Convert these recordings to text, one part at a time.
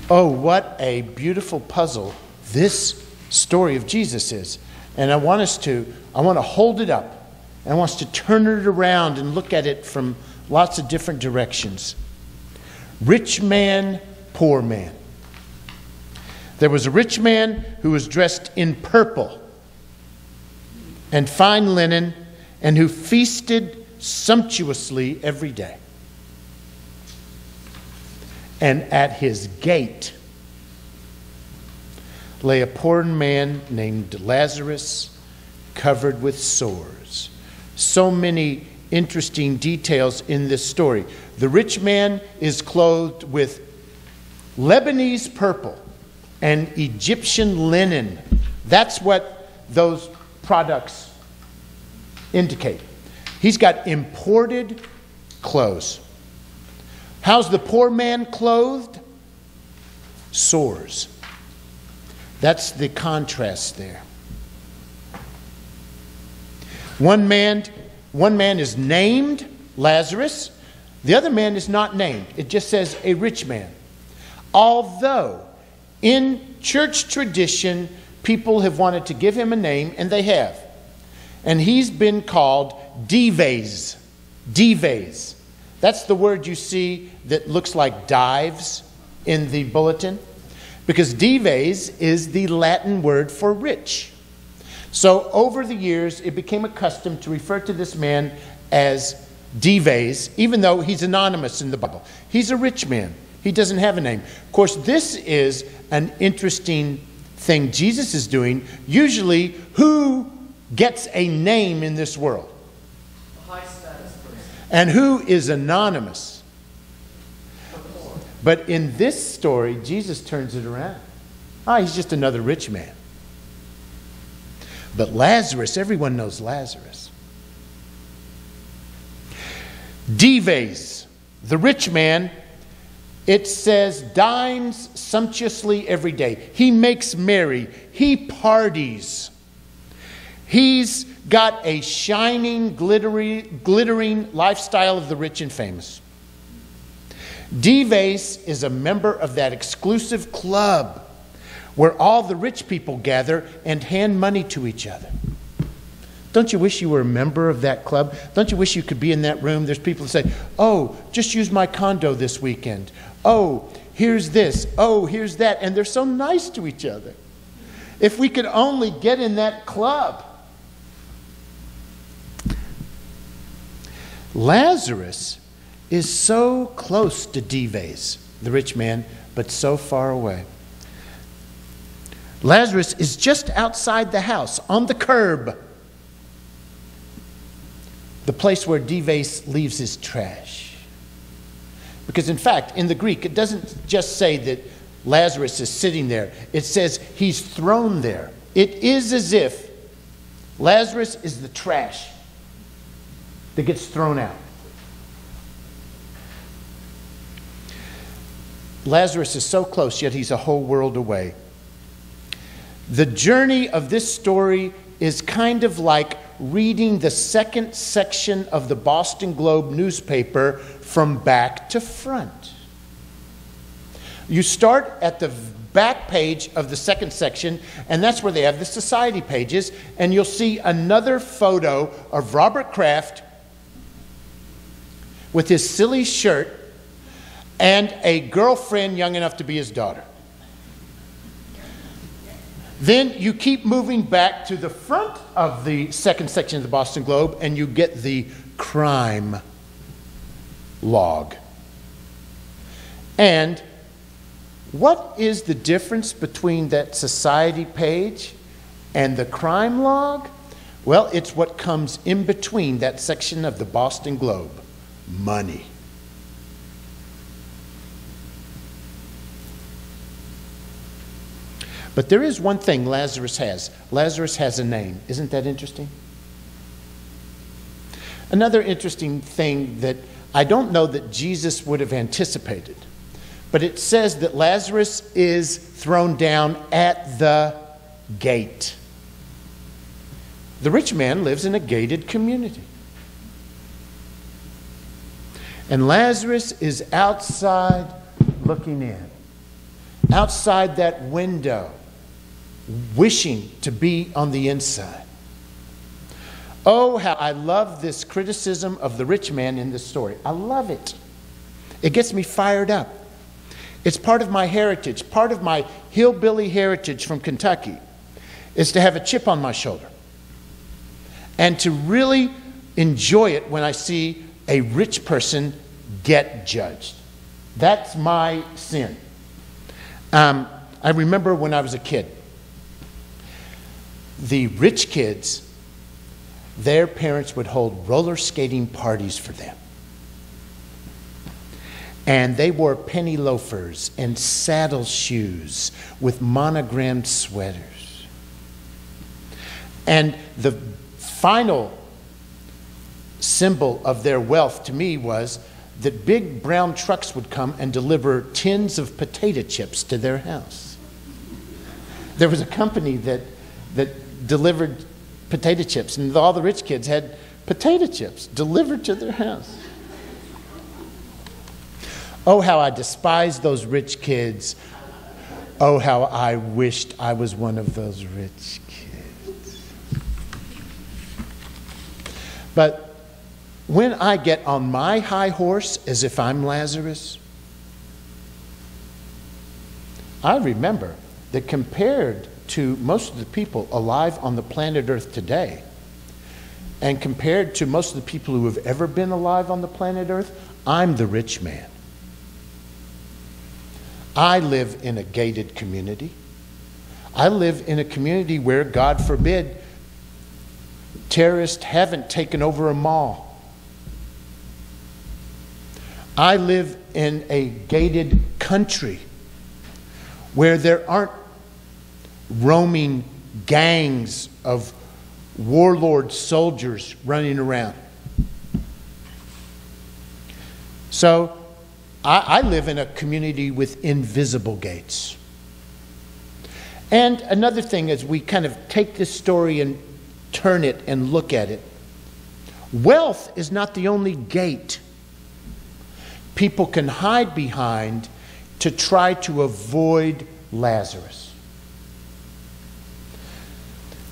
Oh, what a beautiful puzzle this story of Jesus is. And I want to hold it up. And I want us to turn it around and look at it from lots of different directions. Rich man, poor man. There was a rich man who was dressed in purple and fine linen and who feasted sumptuously every day. And at his gate lay a poor man named Lazarus, covered with sores. So many interesting details in this story. The rich man is clothed with Lebanese purple and Egyptian linen. That's what those products indicate. He's got imported clothes. How's the poor man clothed? Sores. That's the contrast there. One man is named Lazarus. The other man is not named. It just says a rich man. Although in church tradition, people have wanted to give him a name, and they have. And he's been called Dives. Dives. That's the word you see that looks like dives in the bulletin. Because Dives is the Latin word for rich. So over the years, it became a custom to refer to this man as Dives, even though he's anonymous in the Bible. He's a rich man. He doesn't have a name. Of course, this is an interesting thing Jesus is doing. Usually, who gets a name in this world? A high status person. And who is anonymous? But in this story, Jesus turns it around. He's just another rich man. But Lazarus, everyone knows Lazarus. Dives, the rich man, it says, dines sumptuously every day. He makes merry. He parties. He's got a shining, glittering lifestyle of the rich and famous. Dives is a member of that exclusive club where all the rich people gather and hand money to each other. Don't you wish you were a member of that club? Don't you wish you could be in that room? There's people who say, oh, just use my condo this weekend. Oh, here's this. Oh, here's that. And they're so nice to each other. If we could only get in that club. Lazarus is so close to Dives, the rich man, but so far away. Lazarus is just outside the house, on the curb, the place where Dives leaves his trash. Because in fact, in the Greek, it doesn't just say that Lazarus is sitting there. It says he's thrown there. It is as if Lazarus is the trash that gets thrown out. Lazarus is so close, yet he's a whole world away. The journey of this story is kind of like reading the second section of the Boston Globe newspaper from back to front. You start at the back page of the second section, and that's where they have the society pages, and you'll see another photo of Robert Kraft with his silly shirt and a girlfriend young enough to be his daughter. Then you keep moving back to the front of the second section of the Boston Globe, and you get the crime log. And what is the difference between that society page and the crime log? Well, it's what comes in between that section of the Boston Globe. Money. But there is one thing Lazarus has. Lazarus has a name. Isn't that interesting? Another interesting thing that I don't know that Jesus would have anticipated, but it says that Lazarus is thrown down at the gate. The rich man lives in a gated community. And Lazarus is outside looking in. outside that window, wishing to be on the inside. Oh, how I love this criticism of the rich man in this story. I love it. It gets me fired up. It's part of my heritage, part of my hillbilly heritage from Kentucky, is to have a chip on my shoulder and to really enjoy it when I see a rich person get judged. That's my sin. I remember when I was a kid, the rich kids, their parents would hold roller skating parties for them. And they wore penny loafers and saddle shoes with monogrammed sweaters. And the final symbol of their wealth to me was that big brown trucks would come and deliver tins of potato chips to their house. There was a company that delivered potato chips, and all the rich kids had potato chips delivered to their house. Oh, how I despised those rich kids. Oh, how I wished I was one of those rich kids. But when I get on my high horse as if I'm Lazarus, I remember that compared to most of the people alive on the planet Earth today, and compared to most of the people who have ever been alive on the planet Earth, I'm the rich man. I live in a gated community. I live in a community where, God forbid, terrorists haven't taken over a mall. I live in a gated country where there aren't roaming gangs of warlord soldiers running around. So I live in a community with invisible gates. And another thing, as we kind of take this story and turn it and look at it, wealth is not the only gate people can hide behind to try to avoid Lazarus.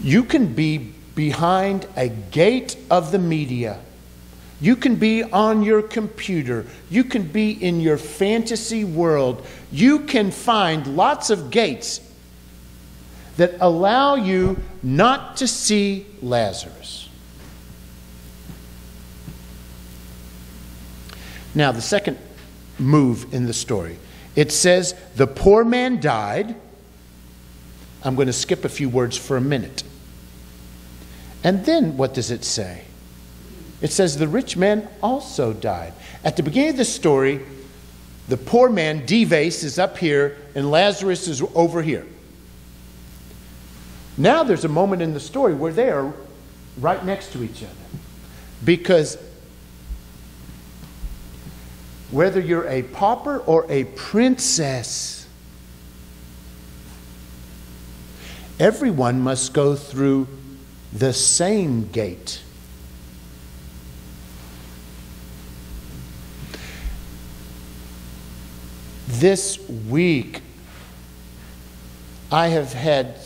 You can be behind a gate of the media. You can be on your computer. You can be in your fantasy world. You can find lots of gates that allow you not to see Lazarus. Now, the second move in the story, it says the poor man died. I'm going to skip a few words for a minute. And then what does it say? It says the rich man also died. At the beginning of the story, the poor man, Dives, is up here and Lazarus is over here. Now there's a moment in the story where they are right next to each other. Because whether you're a pauper or a princess, everyone must go through the same gate. This week, I have had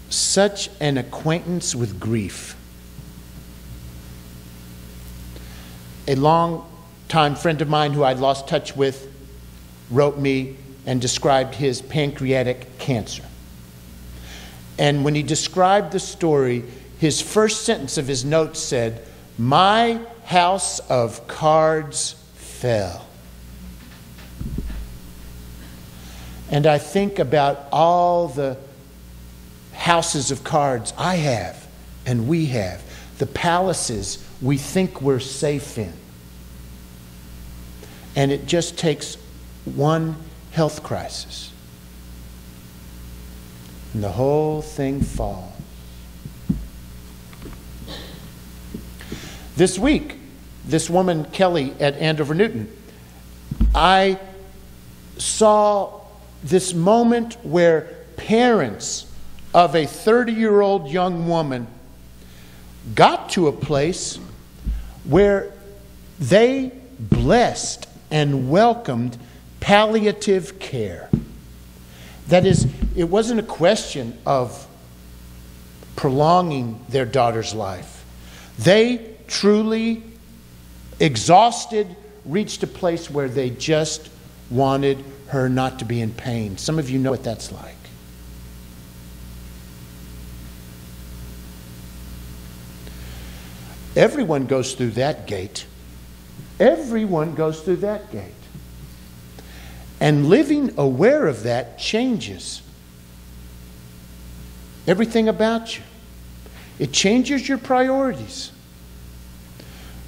such an acquaintance with grief. A long-time friend of mine who I'd lost touch with wrote me and described his pancreatic cancer. And when he described the story, his first sentence of his note said, "My house of cards fell." And I think about all the houses of cards I have and we have, the palaces we think we're safe in. And it just takes one health crisis, and the whole thing falls. This week, this woman, Kelly, at Andover Newton, I saw this moment where parents of a 30-year-old young woman got to a place where they blessed and welcomed palliative care. That is, it wasn't a question of prolonging their daughter's life. They truly, exhausted, reached a place where they just wanted her not to be in pain. Some of you know what that's like. Everyone goes through that gate. Everyone goes through that gate. And living aware of that changes everything about you. It changes your priorities.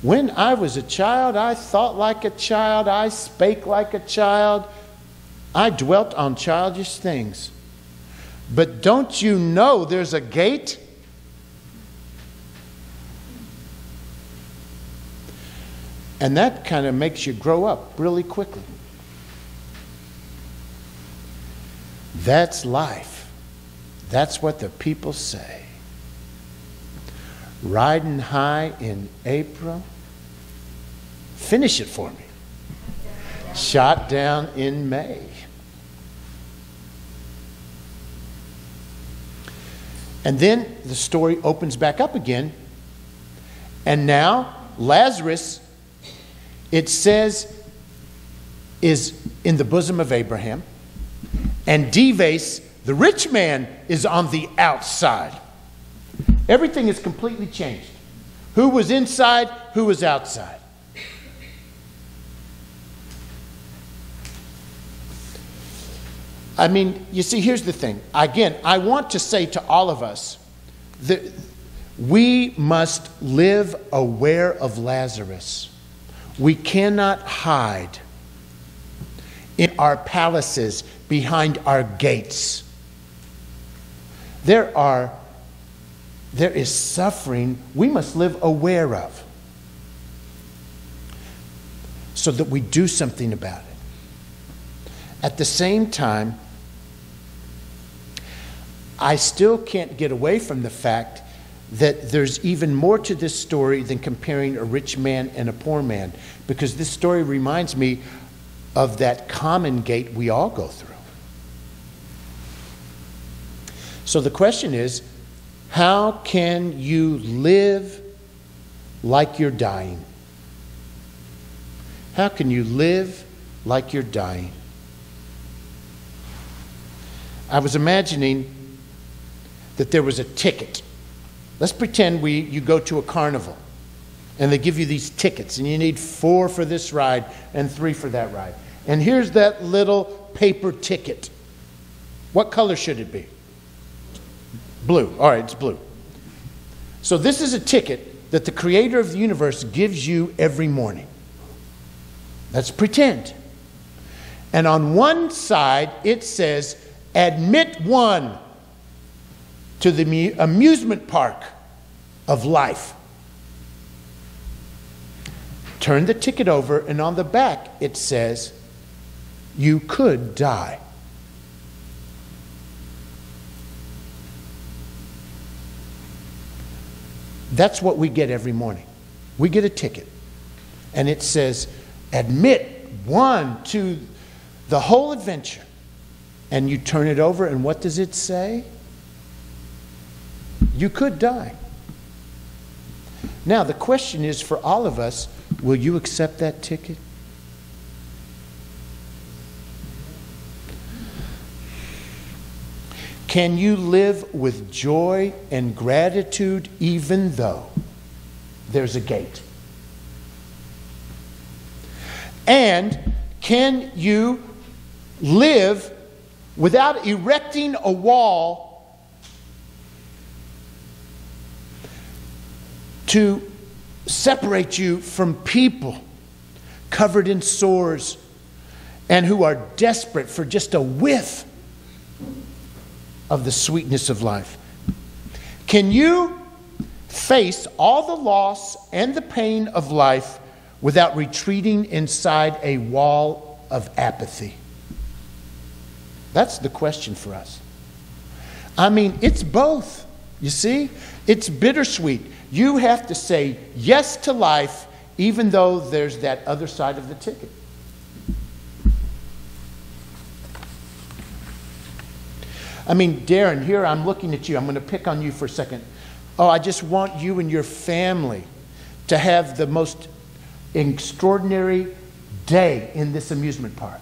When I was a child, I thought like a child. I spake like a child. I dwelt on childish things. But don't you know there's a gate? And that kind of makes you grow up really quickly. That's life. That's what the people say. Riding high in April. Finish it for me. Shot down in May. And then the story opens back up again. And now Lazarus, it says, is in the bosom of Abraham. And Dives, the rich man, is on the outside. Everything is completely changed. Who was inside, who was outside. I mean, you see, here's the thing. Again, I want to say to all of us that we must live aware of Lazarus. We cannot hide in our palaces, behind our gates. There is suffering we must live aware of so that we do something about it. At the same time, I still can't get away from the fact that there's even more to this story than comparing a rich man and a poor man, because this story reminds me of that common gate we all go through. So the question is, how can you live like you're dying? How can you live like you're dying? I was imagining that there was a ticket. Let's pretend you go to a carnival and they give you these tickets and you need 4 for this ride and 3 for that ride. And here's that little paper ticket. What color should it be? Blue. All right, it's blue. So this is a ticket that the creator of the universe gives you every morning. Let's pretend. And on one side it says, admit 1 to the amusement park of life. Turn the ticket over, and on the back it says, you could die. That's what we get every morning. We get a ticket, and it says, admit 1 to the whole adventure. And you turn it over, and what does it say? You could die. Now, the question is for all of us, will you accept that ticket? Can you live with joy and gratitude even though there's a gate? And can you live without erecting a wall to separate you from people covered in sores and who are desperate for just a whiff of the sweetness of life? Can you face all the loss and the pain of life without retreating inside a wall of apathy? That's the question for us. I mean, it's both. You see? It's bittersweet. You have to say yes to life even though there's that other side of the ticket. I mean, Darren, here I'm looking at you. I'm going to pick on you for a second. Oh, I just want you and your family to have the most extraordinary day in this amusement park.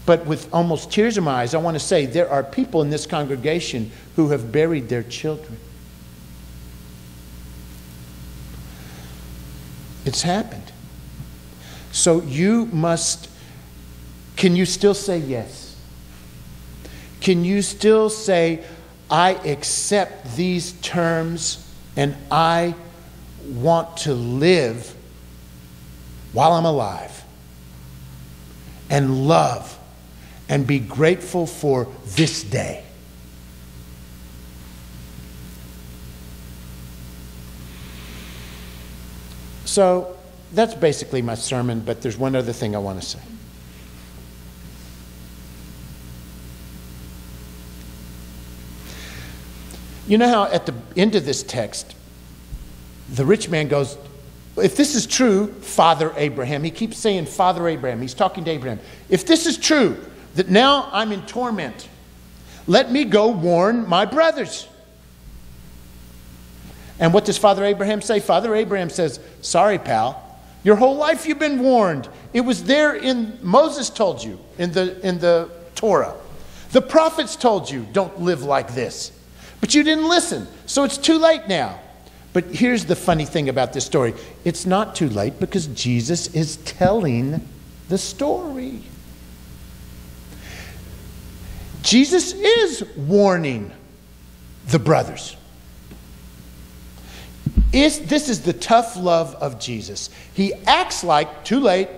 But with almost tears in my eyes, I want to say there are people in this congregation who have buried their children. It's happened. So you must, can you still say yes? Can you still say, I accept these terms and I want to live while I'm alive and love and be grateful for this day? So that's basically my sermon, but there's one other thing I want to say. You know how at the end of this text, the rich man goes, if this is true, Father Abraham, he keeps saying Father Abraham, he's talking to Abraham. If this is true, that now I'm in torment, let me go warn my brothers. And what does Father Abraham say? Father Abraham says, sorry, pal. Your whole life you've been warned. It was there in, Moses told you in the Torah. The prophets told you, don't live like this. But you didn't listen. So it's too late now. But here's the funny thing about this story. It's not too late because Jesus is telling the story. Jesus is warning the brothers. This is the tough love of Jesus. He acts like, too late.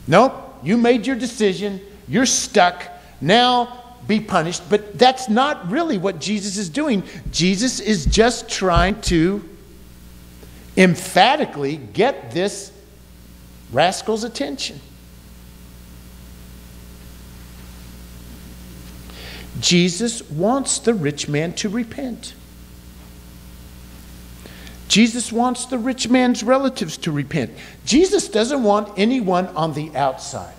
Nope, you made your decision. You're stuck. Now be punished. But that's not really what Jesus is doing. Jesus is just trying to emphatically get this rascal's attention. Jesus wants the rich man to repent. Jesus wants the rich man's relatives to repent. Jesus doesn't want anyone on the outside.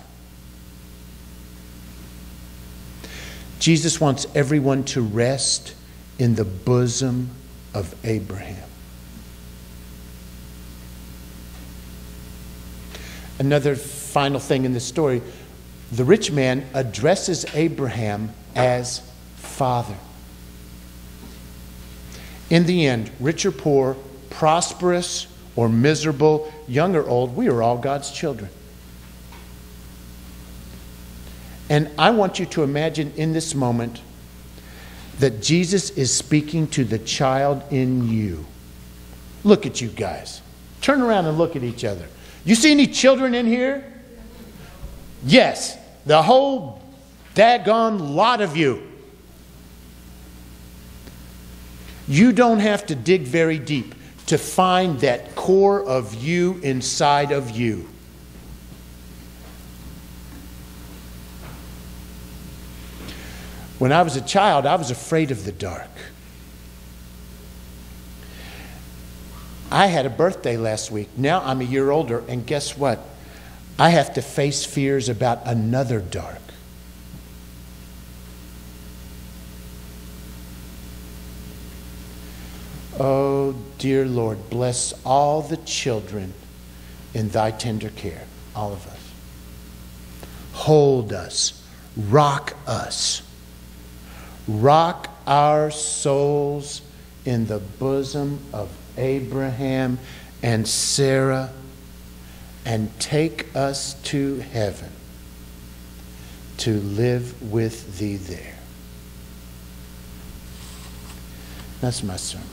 Jesus wants everyone to rest in the bosom of Abraham. Another final thing in this story, the rich man addresses Abraham as Father. In the end, rich or poor, prosperous or miserable, young or old, we are all God's children. And I want you to imagine in this moment that Jesus is speaking to the child in you. Look at you guys. Turn around and look at each other. You see any children in here? Yes, the whole daggone lot of you. You don't have to dig very deep to find that core of you inside of you. When I was a child, I was afraid of the dark. I had a birthday last week. Now I'm a year older, and guess what? I have to face fears about another dark. Oh, dear Lord, bless all the children in thy tender care, all of us. Hold us, rock us, rock our souls in the bosom of Abraham and Sarah, and take us to heaven to live with thee there. That's my sermon.